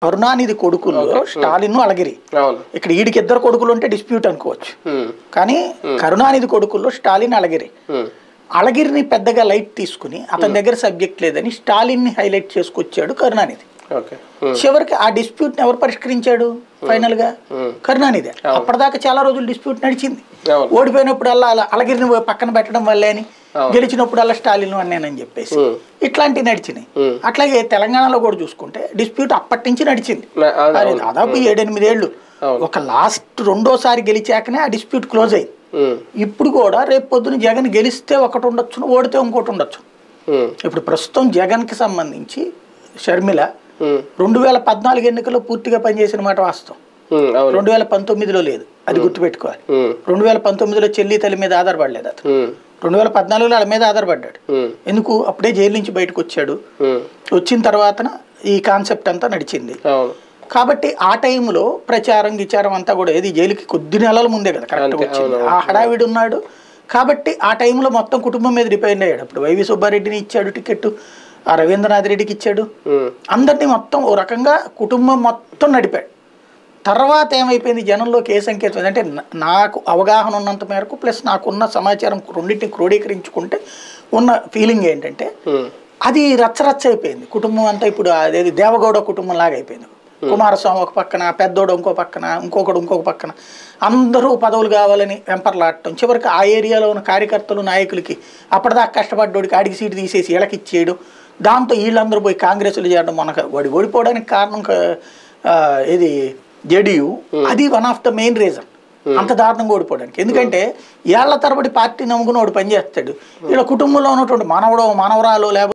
కరుణానిధి కొడుకుల్లో స్టాలిన్ అళగిరి. ఇక్కడ వీడికి ఇద్దరు కొడుకులు ఉంటే డిస్ప్యూట్ అనుకోవచ్చు, కానీ కరుణానిధి కొడుకుల్లో స్టాలిన్ అళగిరి. అళగిరిని పెద్దగా లైట్ తీసుకుని అతని దగ్గర సబ్జెక్ట్ లేదని స్టాలిన్ ని హైలైట్ చేసుకొచ్చాడు కరుణానిధి. చివరికి ఆ డిస్ప్యూట్ ని ఎవరు పరిష్కరించాడు? ఫైనల్ గా కరుణానిధి. అప్పటిదాకా చాలా రోజులు డిస్ప్యూట్ నడిచింది. ఓడిపోయినప్పుడు అళగిరిని పక్కన పెట్టడం వల్లే అని, గెలిచినప్పుడల్లా స్టాలిన్ అన్నేనని చెప్పేసి ఇట్లాంటివి నడిచినాయి. అట్లాగే తెలంగాణలో కూడా చూసుకుంటే డిస్ప్యూట్ అప్పటి నుంచి నడిచింది. దాదాపు 7-8 ఏళ్ళు. ఒక లాస్ట్ రెండోసారి గెలిచాకనే ఆ డిస్ప్యూట్ క్లోజ్ అయింది. ఇప్పుడు కూడా రేపు పొద్దున జగన్ గెలిస్తే ఒకటి ఉండొచ్చు, ఓడితే ఇంకోటి ఉండొచ్చు. ఇప్పుడు ప్రస్తుతం జగన్ కి సంబంధించి షర్మిల 2014 ఎన్నికల్లో పూర్తిగా పనిచేసిన మాట వాస్తవం. 2019లో లేదు, అది గుర్తుపెట్టుకోవాలి. 2019లో చెల్లి తల్లి మీద ఆధారపడలేదు అతను. 2014లో వాళ్ళ మీద ఆధారపడ్డాడు. ఎందుకు? అప్పుడే జైలు నుంచి బయటకు వచ్చాడు. వచ్చిన తర్వాత ఈ కాన్సెప్ట్ అంతా నడిచింది. కాబట్టి ఆ టైంలో ప్రచారం గిచారం అంతా కూడా ఏది జైలుకి కొద్ది నెలల ముందే కదా కరెక్ట్గా వచ్చింది. ఆ హడావిడి ఉన్నాడు కాబట్టి ఆ టైంలో మొత్తం కుటుంబం మీద డిపెండ్ అయ్యాడు. అప్పుడు వైవి సుబ్బారెడ్డిని ఇచ్చాడు టికెట్, ఆ రవీంద్రనాథ్ రెడ్డికి ఇచ్చాడు, అందరినీ మొత్తం ఓ రకంగా కుటుంబం మొత్తం నడిపాడు. తర్వాత ఏమైపోయింది, జనంలోకి ఏ సంకేతం అంటే నాకు అవగాహన ఉన్నంత మేరకు ప్లస్ నాకున్న సమాచారం రెండింటిని క్రోడీకరించుకుంటే ఉన్న ఫీలింగ్ ఏంటంటే అది రచ్చరచ్చ అయిపోయింది. కుటుంబం అంతా ఇప్పుడు అదేది దేవగౌడ కుటుంబం లాగా అయిపోయింది. కుమారస్వామి ఒక పక్కన, పెద్దోడు ఇంకో పక్కన, ఇంకొకడు ఇంకొక పక్కన, అందరూ పదవులు కావాలని వెంపర్లాడటం. చివరికి ఆ ఏరియాలో ఉన్న కార్యకర్తలు నాయకులకి అప్పటిదాకా కష్టపడ్డోడికి ఆడికి సీటు తీసేసి ఇళ్ళకి ఇచ్చేయడం. దాంతో వీళ్ళందరూ పోయి కాంగ్రెస్లు చేయడం. మనకు వాడి ఓడిపోవడానికి కారణం ఇది జేడీయూ. అది one of the main reason అంత దారుణంగా ఓడిపోవడానికి. ఎందుకంటే ఏళ్ల తరబడి పార్టీ నమ్ముకుని వాడు పనిచేస్తాడు. వీళ్ళ కుటుంబంలో ఉన్నటువంటి మనవడో మనవరాలు లేకపోతే